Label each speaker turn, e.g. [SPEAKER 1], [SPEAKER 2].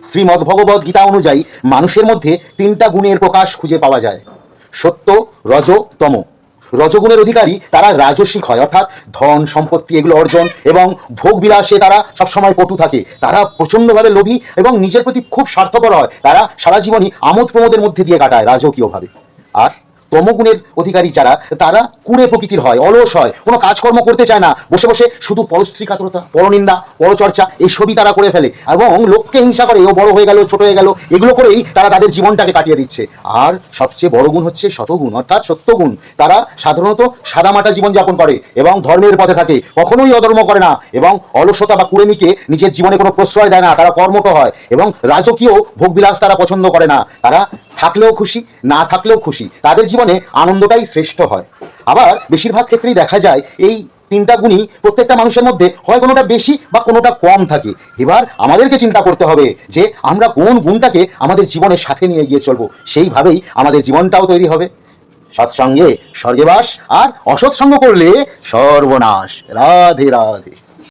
[SPEAKER 1] শ্রীমদ্ ভগবদ্ গীতা অনুযায়ী মানুষের মধ্যে তিনটা গুণের প্রকাশ খুঁজে পাওয়া যায়: সত্য, রজ, তম। রজগুণের অধিকারী তারা রাজসিক হয়, অর্থাৎ ধন সম্পত্তি এগুলো অর্জন এবং ভোগ বিলাসে তারা সবসময় পটু থাকে। তারা প্রচণ্ডভাবে লোভী এবং নিজের প্রতি খুব স্বার্থপর হয়। তারা সারা জীবনই আমোদ প্রমোদের মধ্যে দিয়ে কাটায় রাজকীয়ভাবে। আর তমগুণের অধিকারী যারা, তারা কুড়ে প্রকৃতির হয়, অলস হয়, কোনো কাজকর্ম করতে চায় না, বসে বসে শুধু পরশ্রী কাতরতা, পরনিন্দা, পরচর্চা এইসবই তারা করে ফেলে এবং লোককে হিংসা করে, ও বড় হয়ে গেল, ছোট হয়ে গেল, এগুলো করেই তারা তাদের জীবনটাকে কাটিয়ে দিচ্ছে। আর সবচেয়ে বড় গুণ হচ্ছে শতগুণ, অর্থাৎ সত্যগুণ। তারা সাধারণত সাদামাটা জীবনযাপন করে এবং ধর্মের পথে থাকে, কখনোই অধর্ম করে না এবং অলসতা বা কুড়েমিকে নিজের জীবনে কোনো প্রশ্রয় দেয় না। তারা কর্মঠ হয় এবং রাজকীয় ভোগবিলাস তারা পছন্দ করে না। তারা থাকলেও খুশি, না থাকলেও খুশি, তাদের জীবনে আনন্দটাই শ্রেষ্ঠ হয়। আবার বেশিরভাগ ক্ষেত্রেই দেখা যায় এই তিনটা গুণই প্রত্যেকটা মানুষের মধ্যে হয় কোনোটা বেশি বা কোনোটা কম থাকে। এবার আমাদেরকে চিন্তা করতে হবে যে আমরা কোন গুণটাকে আমাদের জীবনের সাথে নিয়ে গিয়ে চলবো, সেইভাবেই আমাদের জীবনটাও তৈরি হবে। সৎসঙ্গে স্বর্গবাস, আর অসৎসঙ্গ করলে সর্বনাশ। রাধে রাধে।